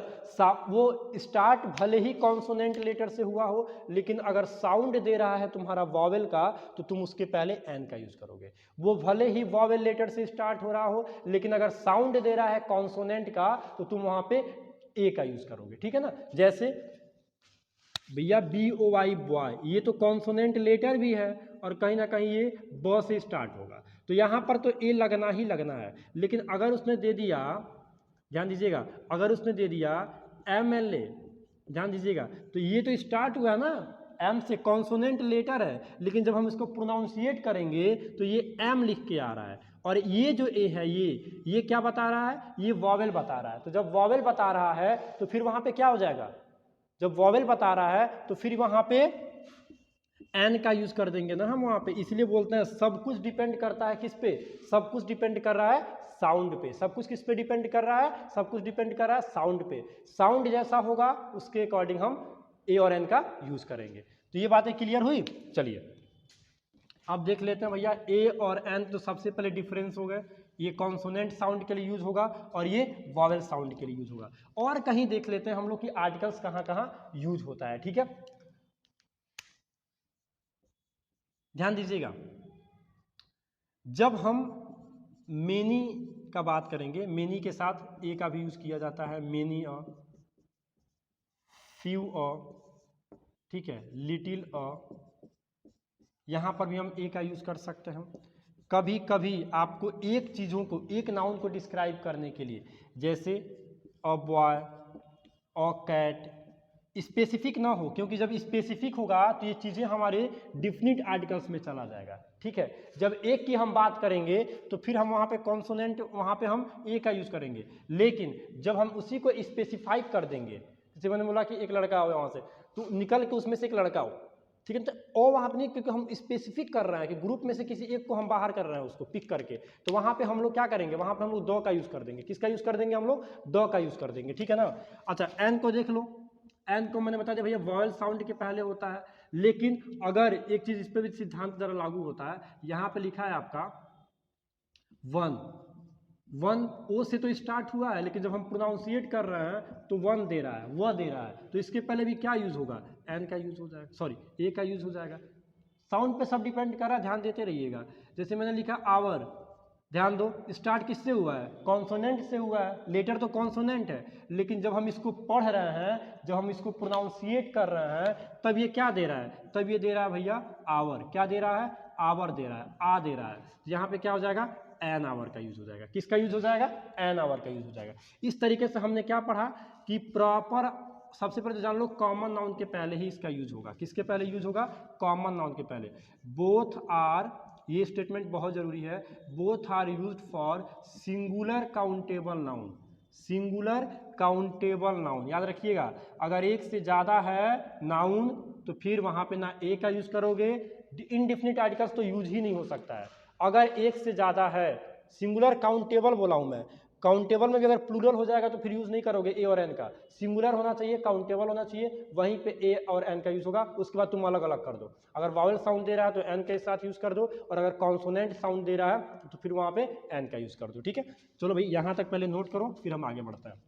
वो स्टार्ट भले ही कॉन्सोनेंट लेटर से हुआ हो, लेकिन अगर साउंड दे रहा है तुम्हारा वॉवेल का, तो तुम उसके पहले एन का यूज करोगे। वो भले ही वॉवेल लेटर से स्टार्ट हो रहा हो, लेकिन अगर साउंड दे रहा है कॉन्सोनेंट का, तो तुम वहां पे ए का यूज करोगे। ठीक है ना, जैसे भैया बी ओ वाई बॉय, ये तो कॉन्सोनेंट लेटर भी है और कहीं ना कहीं ये ब से स्टार्ट होगा, तो यहां पर तो ए लगना ही लगना है। लेकिन अगर उसने दे दिया, ध्यान दीजिएगा, अगर उसने दे दिया एम एल ए, ध्यान दीजिएगा, तो ये तो स्टार्ट हुआ ना एम से, कॉन्सोनेंट लेटर है, लेकिन जब हम इसको प्रोनाउंसिएट करेंगे तो ये एम लिख के आ रहा है, और ये जो ए है ये क्या बता रहा है, ये वॉवेल बता रहा है। तो जब वॉवेल बता रहा है तो फिर वहां पे क्या हो जाएगा, जब वॉवेल बता रहा है तो फिर वहां पे एन का यूज कर देंगे ना हम वहां पे। इसलिए बोलते हैं सब कुछ डिपेंड करता है किस पे, सब कुछ डिपेंड कर रहा है साउंड पे। सब कुछ किस पे डिपेंड कर रहा है, सब कुछ डिपेंड कर रहा है साउंड पे। साउंड जैसा होगा उसके अकॉर्डिंग हम ए और एन का यूज करेंगे। तो ये बातें क्लियर हुई। चलिए अब देख लेते हैं भैया, ए और एन तो सबसे पहले डिफरेंस हो गए, ये कॉन्सोनेंट साउंड के लिए यूज होगा और ये वॉवेल साउंड के लिए यूज होगा। और कहीं देख लेते हैं हम लोग कि आर्टिकल्स कहां कहां यूज होता है। ठीक है, ध्यान दीजिएगा, जब हम मेनी का बात करेंगे, मेनी के साथ ए का भी यूज किया जाता है, मेनी अ, फ्यू अ, ठीक है, लिटिल अ, यहां पर भी हम ए का यूज कर सकते हैं। कभी कभी आपको एक चीज़ों को, एक नाउन को डिस्क्राइब करने के लिए, जैसे a boy, a cat, specific ना हो, क्योंकि जब स्पेसिफिक होगा तो ये चीज़ें हमारे डिफिनिट आर्टिकल्स में चला जाएगा। ठीक है, जब एक की हम बात करेंगे तो फिर हम वहाँ पे कॉन्सोनेंट, वहाँ पे हम ए का यूज़ करेंगे, लेकिन जब हम उसी को स्पेसिफाई कर देंगे, जैसे मैंने बोला कि एक लड़का हो वहाँ से, तो निकल के उसमें से एक लड़का हो, ठीक है, तो ओ वहाँ पे नहीं, क्योंकि हम स्पेसिफिक कर रहे हैं कि ग्रुप में से किसी एक को हम बाहर कर रहे हैं, उसको पिक करके, तो वहाँ पे हम लोग क्या करेंगे, वहाँ पे हम लोग द का यूज़ कर देंगे। किसका यूज़ कर देंगे हम लोग? द का यूज़ कर देंगे। ठीक है ना। अच्छा, एन को देख लो। एन को मैंने बता दिया भैया वॉयल साउंड के पहले होता है, लेकिन अगर एक चीज़, इस पर भी सिद्धांत जरा लागू होता है, यहाँ पे लिखा है आपका वन, वन ओ से तो स्टार्ट हुआ है, लेकिन जब हम प्रोनाउंसिएट कर रहे हैं तो वन दे रहा है, वह दे रहा है, तो इसके पहले भी क्या यूज होगा? एन का यूज हो जाएगा, सॉरी ए का यूज हो जाएगा। साउंड पे सब डिपेंड कर रहा है, ध्यान देते रहिएगा। जैसे मैंने लिखा आवर, ध्यान दो, स्टार्ट किससे हुआ है? कॉन्सोनेंट से हुआ है, लेटर तो कॉन्सोनेंट है, लेकिन जब हम इसको पढ़ रहे हैं, जब हम इसको प्रोनाउंसिएट कर रहे हैं, तब ये क्या दे रहा है? तब ये दे रहा है भैया आवर। क्या दे रहा है? आवर दे रहा है, आ दे रहा है। यहाँ पे क्या हो जाएगा? एन आवर का यूज हो जाएगा। किसका यूज हो जाएगा? एन आवर का यूज हो जाएगा। इस तरीके से हमने क्या पढ़ा कि प्रॉपर, सबसे पहले तो जान लो कॉमन नाउन के पहले ही इसका यूज होगा। किसके पहले यूज होगा? कॉमन नाउन के पहले। बोथ आर, ये स्टेटमेंट बहुत जरूरी है, both are used for singular countable noun. Singular countable noun याद रखिएगा, अगर एक से ज्यादा है नाउन तो फिर वहां पे ना ए का यूज करोगे, इनडेफिनिट आर्टिकल्स तो यूज ही नहीं हो सकता है। अगर एक से ज्यादा है, सिंगुलर काउंटेबल बोला हूं मैं, काउंटेबल में भी अगर प्लूरल हो जाएगा तो फिर यूज नहीं करोगे ए और एन का। सिंगुलर होना चाहिए, काउंटेबल होना चाहिए, वहीं पे ए और एन का यूज होगा। उसके बाद तुम अलग अलग कर दो। अगर वावल साउंड दे रहा है तो एन के साथ यूज कर दो, और अगर कॉन्सोनेंट साउंड दे रहा है तो फिर वहां पे एन का यूज कर दो। ठीक है, चलो भाई यहां तक पहले नोट करो, फिर हम आगे बढ़ते हैं।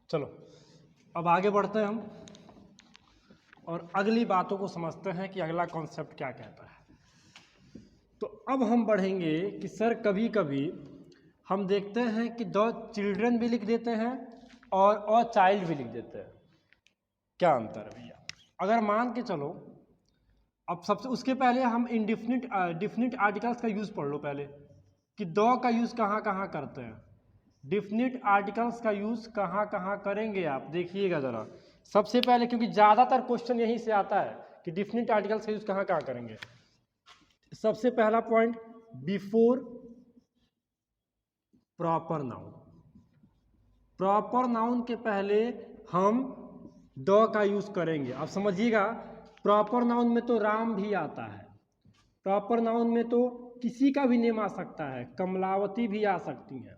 चलो अब आगे बढ़ते हैं हम, और अगली बातों को समझते हैं कि अगला कॉन्सेप्ट क्या कहता है। तो अब हम बढ़ेंगे कि सर कभी कभी हम देखते हैं कि द चिल्ड्रन भी लिख देते हैं और अ चाइल्ड भी लिख देते हैं। क्या अंतर है भैया? अगर मान के चलो, अब सबसे उसके पहले हम इनडिफिनिट डिफिनिट आर्टिकल्स का यूज पढ़ लो पहले, कि द का यूज कहाँ कहाँ करते हैं। डिफिनिट आर्टिकल्स का यूज कहाँ कहाँ करेंगे आप देखिएगा जरा। सबसे पहले, क्योंकि ज्यादातर क्वेश्चन यहीं से आता है कि डिफिनिट आर्टिकल्स का यूज कहाँ कहाँ करेंगे। सबसे पहला point, before proper noun. Proper noun के पहले हम द का यूज करेंगे। अब समझिएगा, प्रॉपर नाउन में तो राम भी आता है, प्रॉपर नाउन में तो किसी का भी नेम आ सकता है, कमलावती भी आ सकती हैं,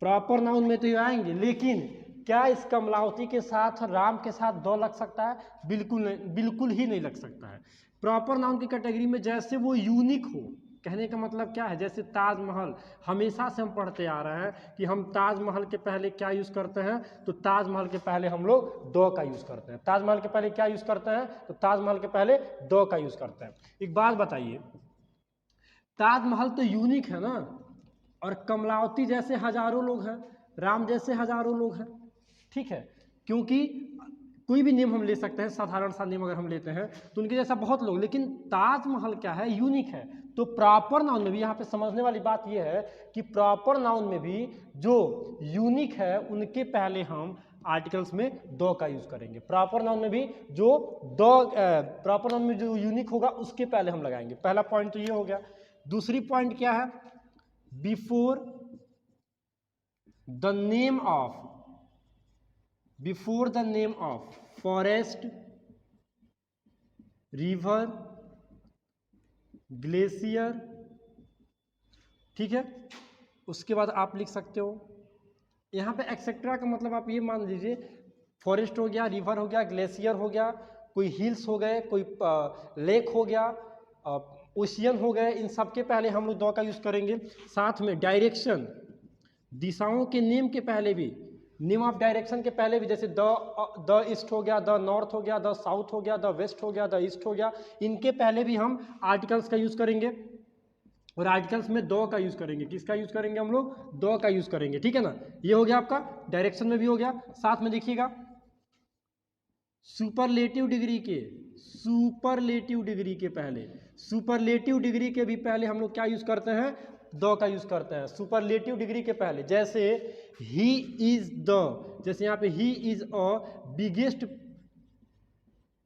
प्रॉपर नाउन में तो ये आएंगे। लेकिन क्या इस कमलावती के साथ, राम के साथ द लग सकता है? बिल्कुल नहीं, बिल्कुल ही नहीं लग सकता है। प्रॉपर नाउन की कैटेगरी में जैसे वो यूनिक हो, कहने का मतलब क्या है, जैसे ताजमहल, हमेशा से हम पढ़ते आ रहे हैं कि हम ताजमहल के पहले क्या यूज करते हैं, तो ताजमहल के पहले हम लोग द का यूज करते हैं। ताजमहल के पहले क्या यूज करते हैं, तो ताजमहल के पहले द का यूज करते हैं। एक बात बताइए, ताजमहल तो यूनिक है ना, और कमलावती जैसे हजारों लोग हैं, राम जैसे हजारों लोग हैं। ठीक है, क्योंकि कोई भी नेम हम ले सकते हैं, साधारण सा नेम अगर हम लेते हैं तो उनके जैसा बहुत लोग, लेकिन ताजमहल क्या है, यूनिक है। तो प्रॉपर नाउन में भी, यहाँ पे समझने वाली बात यह है कि प्रॉपर नाउन में भी जो यूनिक है उनके पहले हम आर्टिकल्स में द का यूज करेंगे। प्रॉपर नाउन में भी जो प्रॉपर नाउन में जो यूनिक होगा उसके पहले हम लगाएंगे। पहला पॉइंट तो ये हो गया। दूसरी पॉइंट क्या है, before the name of, before the name of forest, river, glacier. ठीक है, उसके बाद आप लिख सकते हो यहां पे एक्सेट्रा का मतलब आप ये मान लीजिए, फॉरेस्ट हो गया, रिवर हो गया, ग्लेशियर हो गया, कोई हिल्स हो गए, कोई लेक हो गया, ओशियन हो गए, इन सब के पहले हम लोग द का यूज करेंगे। साथ में डायरेक्शन, दिशाओं के नेम के पहले भी नेम ऑफ डायरेक्शन के पहले भी जैसे द ईस्ट हो गया, द नॉर्थ हो गया, द साउथ हो गया, द वेस्ट हो गया, द ईस्ट हो गया, इनके पहले भी हम आर्टिकल्स का यूज करेंगे और आर्टिकल्स में दो का यूज करेंगे। किसका यूज करेंगे हम लोग? दो का यूज करेंगे, ठीक है ना। ये हो गया आपका डायरेक्शन में भी हो गया। साथ में देखिएगा सुपरलेटिव डिग्री के, सुपरलेटिव डिग्री के पहले, सुपरलेटिव डिग्री के भी पहले हम लोग क्या यूज करते हैं? द का यूज करते हैं सुपरलेटिव डिग्री के पहले। जैसे ही इज द, जैसे यहाँ पे he is a biggest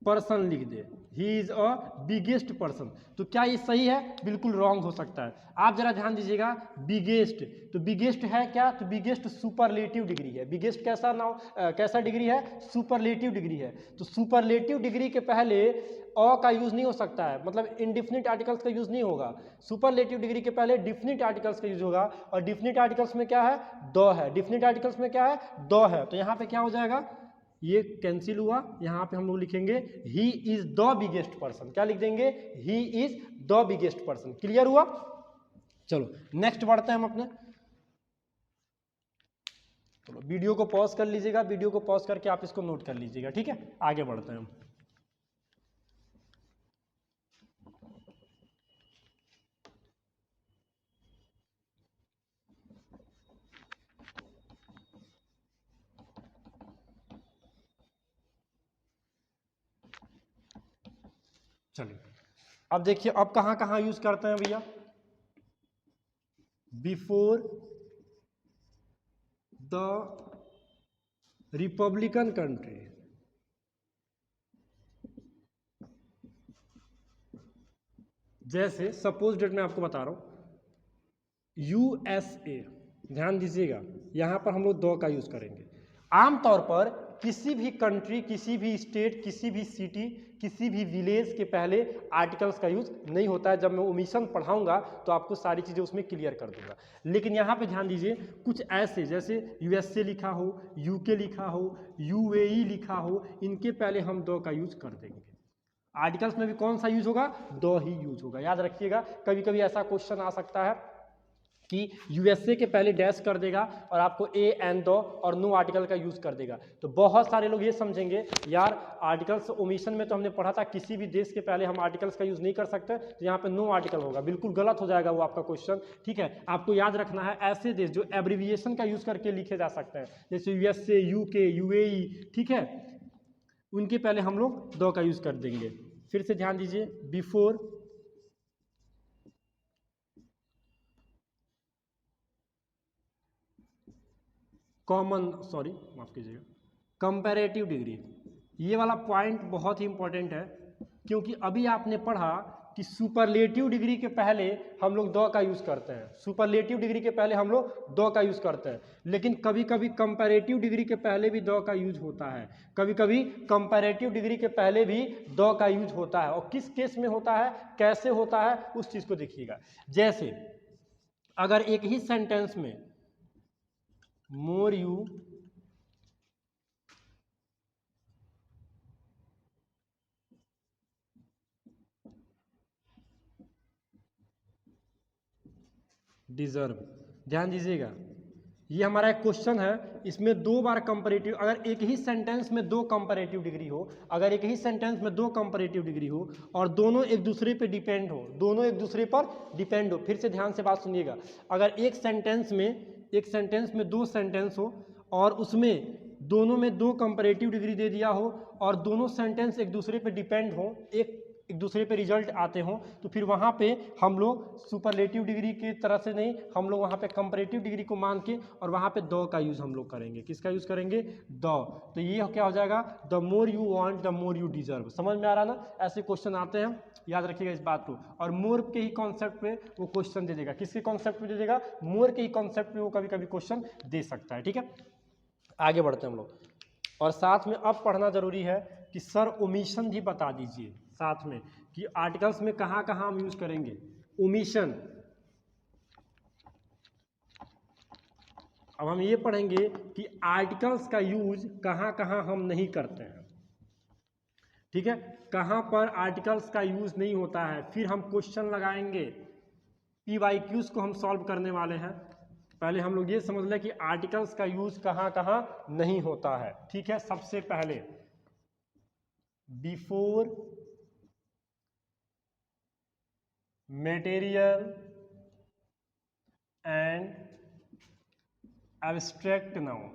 person लिख दे, he is a biggest person, तो क्या ये सही है? बिल्कुल रॉन्ग हो सकता है। आप जरा ध्यान दीजिएगा, बिगेस्ट, तो बिगेस्ट है क्या? तो बिगेस्ट सुपरलेटिव डिग्री है। बिगेस्ट कैसा नाउ कैसा डिग्री है? सुपरलेटिव डिग्री है। तो सुपरलेटिव डिग्री के पहले अ का यूज नहीं हो सकता है, मतलब इनडिफिनिट आर्टिकल्स का यूज नहीं होगा। सुपरलेटिव डिग्री के पहले डिफिनिट आर्टिकल्स का यूज होगा, और डिफिनिट आर्टिकल्स में क्या है? द है। डिफिनिट आर्टिकल्स में क्या है? द है। तो यहाँ पे क्या हो जाएगा? ये कैंसिल हुआ। यहां पे हम लोग लिखेंगे he is the biggest person. क्या लिख देंगे? He is the biggest person. Clear हुआ? चलो नेक्स्ट बढ़ते हैं हम अपने। चलो वीडियो को पॉज कर लीजिएगा, वीडियो को पॉज करके आप इसको नोट कर लीजिएगा, ठीक है। आगे बढ़ते हैं हम। चलिए अब देखिए, अब कहां कहां यूज करते हैं भैया? बिफोर द रिपब्लिकन कंट्री, जैसे सपोज डेट मैं आपको बता रहा हूं यूएसए, ध्यान दीजिएगा यहां पर हम लोग दो का यूज करेंगे। आमतौर पर किसी भी कंट्री, किसी भी स्टेट, किसी भी सिटी, किसी भी विलेज के पहले आर्टिकल्स का यूज नहीं होता है। जब मैं ओमिशन पढ़ाऊंगा तो आपको सारी चीजें उसमें क्लियर कर दूंगा। लेकिन यहां पे ध्यान दीजिए, कुछ ऐसे जैसे यूएसए लिखा हो, यूके लिखा हो, यूएई लिखा हो, इनके पहले हम दो का यूज कर देंगे। आर्टिकल्स में भी कौन सा यूज होगा? दो ही यूज होगा। याद रखिएगा, कभी कभी ऐसा क्वेश्चन आ सकता है कि यूएसए के पहले डैश कर देगा और आपको ए एन दो और नो आर्टिकल का यूज कर देगा। तो बहुत सारे लोग ये समझेंगे यार आर्टिकल्स ओमिशन में तो हमने पढ़ा था किसी भी देश के पहले हम आर्टिकल्स का यूज नहीं कर सकते, तो यहाँ पे नो आर्टिकल होगा। बिल्कुल गलत हो जाएगा वो आपका क्वेश्चन, ठीक है। आपको याद रखना है ऐसे देश जो एब्रिविएशन का यूज करके लिखे जा सकते हैं, जैसे यूएसए, यूके, यूएई, ठीक है, उनके पहले हम लोग दो का यूज कर देंगे। फिर से ध्यान दीजिए, बिफोर कॉमन, सॉरी माफ कीजिएगा, कंपैरेटिव डिग्री। ये वाला पॉइंट बहुत ही इंपॉर्टेंट है, क्योंकि अभी आपने पढ़ा कि सुपरलेटिव डिग्री के पहले हम लोग दो का यूज करते हैं। सुपरलेटिव डिग्री के पहले हम लोग दो का यूज करते हैं, लेकिन कभी कभी कंपैरेटिव डिग्री के पहले भी दो का यूज होता है। कभी कभी कंपैरेटिव डिग्री के पहले भी दो का यूज होता है, और किस केस में होता है, कैसे होता है, उस चीज को देखिएगा। जैसे अगर एक ही सेंटेंस में मोर यू डिजर्व, ध्यान दीजिएगा ये हमारा एक क्वेश्चन है, इसमें दो बार कंपैरेटिव, अगर एक ही सेंटेंस में दो कंपैरेटिव डिग्री हो, अगर एक ही सेंटेंस में दो कंपैरेटिव डिग्री हो और दोनों एक दूसरे पे डिपेंड हो, दोनों एक दूसरे पर डिपेंड हो। फिर से ध्यान से बात सुनिएगा, अगर एक सेंटेंस में दो सेंटेंस हो और उसमें दोनों में दो कंपैरेटिव डिग्री दे दिया हो और दोनों सेंटेंस एक दूसरे पे डिपेंड हो, एक दूसरे पे रिजल्ट आते हों, तो फिर वहाँ पे हम लोग सुपरलेटिव डिग्री की तरह से नहीं, हम लोग वहाँ पे कंपैरेटिव डिग्री को मान के और वहाँ पे द का यूज हम लोग करेंगे। किसका यूज करेंगे? द। तो ये क्या हो जाएगा? The more you want the more you deserve. समझ में आ रहा ना? ऐसे क्वेश्चन आते हैं, याद रखिएगा इस बात को। और मोर के ही कॉन्सेप्ट पे वो क्वेश्चन दे देगा। किसके कॉन्सेप्ट पे दे देगा? मोर के ही कॉन्सेप्ट पे वो कभी कभी क्वेश्चन दे सकता है, ठीक है। आगे बढ़ते हैं हम लोग, और साथ में अब पढ़ना जरूरी है कि सर ओमिशन भी बता दीजिए साथ में, कि आर्टिकल्स में कहां कहां हम यूज करेंगे ओमिशन। अब हम ये पढ़ेंगे कि आर्टिकल्स का यूज कहां कहां हम नहीं करते हैं, ठीक है, कहां पर आर्टिकल्स का यूज नहीं होता है। फिर हम क्वेश्चन लगाएंगे, PYQs को हम सॉल्व करने वाले हैं, पहले हम लोग ये समझ लें कि आर्टिकल्स का यूज कहाँ कहाँ नहीं होता है। ठीक है, सबसे पहले before material and abstract noun,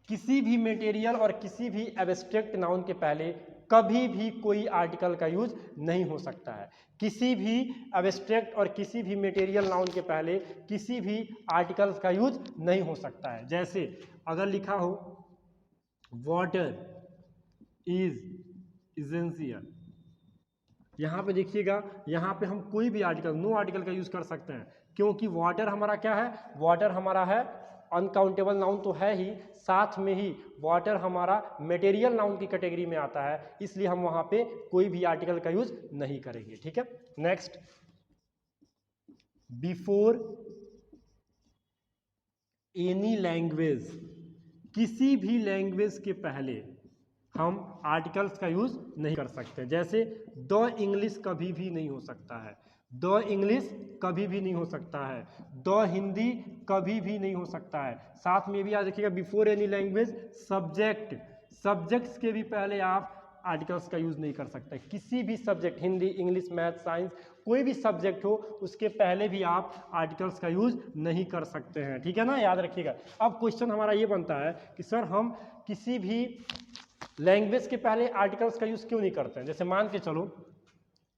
किसी भी मटेरियल और किसी भी एब्स्ट्रैक्ट नाउन के पहले कभी भी कोई आर्टिकल का यूज नहीं हो सकता है। किसी भी एब्स्ट्रैक्ट और किसी भी मटेरियल नाउन के पहले किसी भी आर्टिकल्स का यूज नहीं हो सकता है। जैसे अगर लिखा हो वाटर इज इसेंशियल, यहाँ पे देखिएगा, यहाँ पे हम कोई भी आर्टिकल, नो आर्टिकल का यूज कर सकते हैं, क्योंकि वाटर हमारा क्या है, वाटर हमारा है अनकाउंटेबल नाउन तो है ही, साथ में ही वाटर हमारा मटेरियल नाउन की कैटेगरी में आता है, इसलिए हम वहां पे कोई भी आर्टिकल का यूज नहीं करेंगे। ठीक है, नेक्स्ट, बिफोर एनी लैंग्वेज, किसी भी लैंग्वेज के पहले हम आर्टिकल्स का यूज नहीं कर सकते। जैसे द इंग्लिश कभी भी नहीं हो सकता है, द इंग्लिश कभी भी नहीं हो सकता है, द हिंदी कभी भी नहीं हो सकता है। साथ में भी याद रखिएगा before any language subject, subjects के भी पहले आप आर्टिकल्स का यूज नहीं कर सकते। किसी भी subject, Hindi, English, math, science, कोई भी सब्जेक्ट हो उसके पहले भी आप आर्टिकल्स का यूज नहीं कर सकते हैं। ठीक है ना, याद रखिएगा। अब क्वेश्चन हमारा ये बनता है कि सर हम किसी भी लैंग्वेज के पहले आर्टिकल्स का यूज क्यों नहीं करते हैं। जैसे मान के चलो,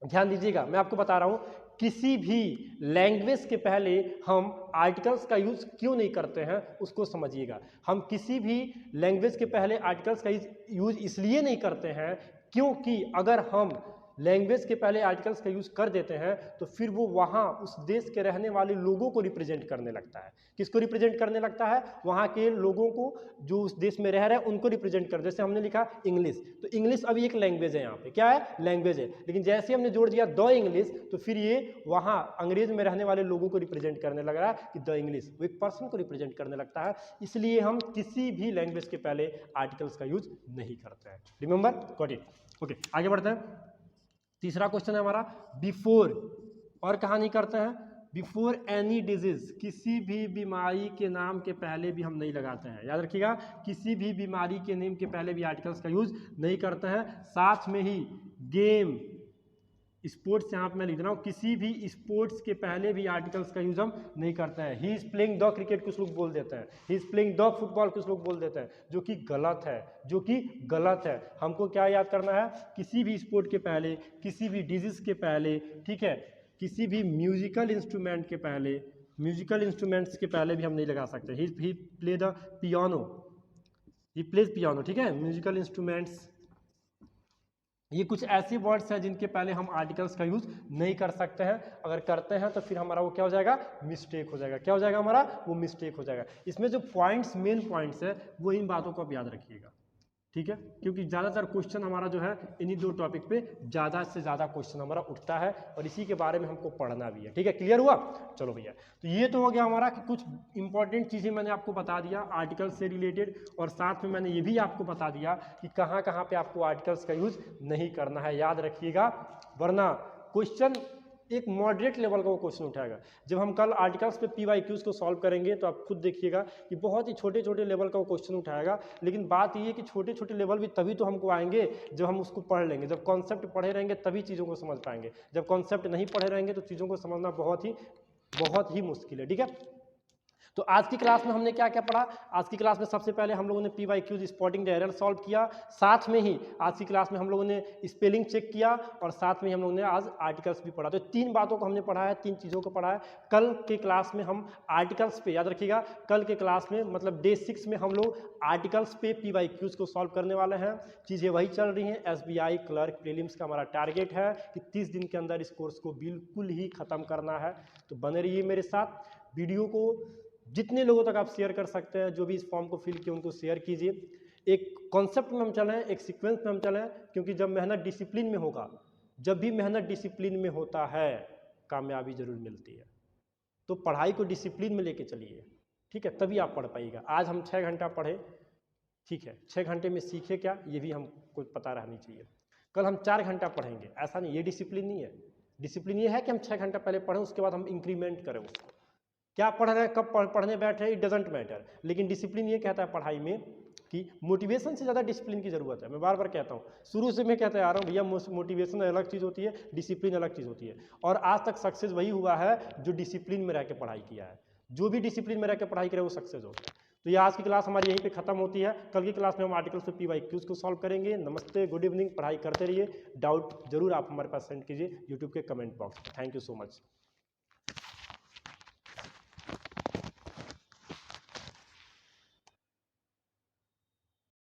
ध्यान दीजिएगा, मैं आपको बता रहा हूं किसी भी लैंग्वेज के पहले हम आर्टिकल्स का यूज क्यों नहीं करते हैं, उसको समझिएगा। हम किसी भी लैंग्वेज के पहले आर्टिकल्स का यूज इसलिए नहीं करते हैं क्योंकि अगर हम लैंग्वेज के पहले आर्टिकल्स का यूज कर देते हैं तो फिर वो वहाँ उस देश के रहने वाले लोगों को रिप्रेजेंट करने लगता है। किसको रिप्रेजेंट करने लगता है, वहाँ के लोगों को जो उस देश में रह रहे हैं उनको रिप्रेजेंट कर। जैसे हमने लिखा इंग्लिश, तो इंग्लिश अभी एक लैंग्वेज है, यहाँ पे क्या है, लैंग्वेज है, लेकिन जैसे हमने जोड़ दिया द इंग्लिश तो फिर ये वहाँ अंग्रेज में रहने वाले लोगों को रिप्रेजेंट करने लग रहा है कि द इंग्लिश, वो एक पर्सन को रिप्रेजेंट करने लगता है। इसलिए हम किसी भी लैंग्वेज के पहले आर्टिकल्स का यूज नहीं करते हैं। Remember, got it. ओके, आगे बढ़ते हैं। तीसरा क्वेश्चन है हमारा बिफोर, और कहाँ नहीं करते हैं, बिफोर एनी डिजीज, किसी भी बीमारी के नाम के पहले भी हम नहीं लगाते हैं। याद रखिएगा, किसी भी बीमारी के नेम के पहले भी आर्टिकल्स का यूज नहीं करते हैं। साथ में ही गेम, स्पोर्ट्स, यहाँ पे मैं लिख रहा हूँ, किसी भी स्पोर्ट्स के पहले भी आर्टिकल्स का यूज हम नहीं करते हैं। He is playing the cricket कुछ लोग बोल देते हैं, he is playing the football कुछ लोग बोल देते हैं, जो कि गलत है, जो कि गलत है। हमको क्या याद करना है, किसी भी स्पोर्ट के पहले, किसी भी डिजीज के पहले, ठीक है, किसी भी म्यूजिकल इंस्ट्रूमेंट के पहले, म्यूजिकल इंस्ट्रूमेंट्स के पहले भी हम नहीं लगा सकते। He play the piano, he plays piano, ठीक है, म्यूजिकल इंस्ट्रूमेंट्स, ये कुछ ऐसे वर्ड्स हैं जिनके पहले हम आर्टिकल्स का यूज नहीं कर सकते हैं। अगर करते हैं तो फिर हमारा वो क्या हो जाएगा, मिस्टेक हो जाएगा। क्या हो जाएगा हमारा, वो मिस्टेक हो जाएगा। इसमें जो पॉइंट्स, मेन पॉइंट्स है, वो इन बातों को आप याद रखिएगा, ठीक है, क्योंकि ज़्यादातर क्वेश्चन हमारा जो है इन्हीं दो टॉपिक पे ज़्यादा से ज़्यादा क्वेश्चन हमारा उठता है और इसी के बारे में हमको पढ़ना भी है। ठीक है, क्लियर हुआ। चलो भैया, तो ये तो हो गया हमारा कि कुछ इंपॉर्टेंट चीज़ें मैंने आपको बता दिया आर्टिकल्स से रिलेटेड, और साथ में मैंने ये भी आपको बता दिया कि कहाँ कहाँ पे आपको आर्टिकल्स का यूज नहीं करना है। याद रखिएगा, वरना क्वेश्चन एक मॉडरेट लेवल का वो क्वेश्चन उठाएगा। जब हम कल आर्टिकल्स पे PYQs को सॉल्व करेंगे तो आप खुद देखिएगा कि बहुत ही छोटे छोटे लेवल का वो क्वेश्चन उठाएगा। लेकिन बात ये है कि छोटे छोटे लेवल भी तभी तो हमको आएंगे जब हम उसको पढ़ लेंगे। जब कॉन्सेप्ट पढ़े रहेंगे तभी चीज़ों को समझ पाएंगे। जब कॉन्सेप्ट नहीं पढ़े रहेंगे तो चीज़ों को समझना बहुत ही मुश्किल है। ठीक है, तो आज की क्लास में हमने क्या क्या पढ़ा। आज की क्लास में सबसे पहले हम लोगों ने PYQs spotting the error solve किया, साथ में ही आज की क्लास में हम लोगों ने स्पेलिंग चेक किया, और साथ में हम लोगों ने आज आर्टिकल्स भी पढ़ा। तो तीन बातों को हमने पढ़ा है, तीन चीज़ों को पढ़ा है। कल के क्लास में हम आर्टिकल्स पे, याद रखिएगा, कल के क्लास में मतलब डे 6 में हम लोग आर्टिकल्स पे PYQs को सॉल्व करने वाले हैं। चीज़ें वही चल रही हैं। SBI क्लर्क प्रीलिम्स का हमारा टारगेट है कि 30 दिन के अंदर इस कोर्स को बिल्कुल ही ख़त्म करना है। तो बने रहिए मेरे साथ, वीडियो को जितने लोगों तक आप शेयर कर सकते हैं, जो भी इस फॉर्म को फिल किए उनको शेयर कीजिए। एक कॉन्सेप्ट में हम चलें, एक सीक्वेंस में हम चलें, क्योंकि जब मेहनत डिसिप्लिन में होगा, जब भी मेहनत डिसिप्लिन में होता है कामयाबी जरूर मिलती है। तो पढ़ाई को डिसिप्लिन में लेके चलिए, ठीक है, तभी आप पढ़ पाइएगा। आज हम 6 घंटा पढ़े, ठीक है, 6 घंटे में सीखे क्या, ये भी हमको पता रहनी चाहिए। कल हम 4 घंटा पढ़ेंगे, ऐसा नहीं, ये डिसिप्लिन नहीं है। डिसिप्लिन ये है कि हम 6 घंटा पहले पढ़ें, उसके बाद हम इंक्रीमेंट करें उसको। क्या पढ़ रहे हैं, कब पढ़ने बैठ रहे हैं, इट डजेंट मैटर। लेकिन डिसिप्लिन ये कहता है पढ़ाई में कि मोटिवेशन से ज़्यादा डिसिप्लिन की ज़रूरत है। मैं बार बार कहता हूँ, शुरू से मैं कहते आ रहा हूँ भैया, मोटिवेशन अलग चीज़ होती है, डिसिप्लिन अलग चीज़ होती है। और आज तक सक्सेस वही हुआ है जो डिसिप्लिन में रह के पढ़ाई किया है। जो भी डिसिप्लिन में रह के पढ़ाई करे वो सक्सेस होता है। तो ये आज की क्लास हमारी यहीं पे खत्म होती है। कल की क्लास में हम आर्टिकल्स पे PYQs को सॉल्व करेंगे। नमस्ते, गुड इवनिंग, पढ़ाई करते रहिए। डाउट जरूर आप हमारे पास सेंड कीजिए यूट्यूब के कमेंट बॉक्स में। Thank you so much.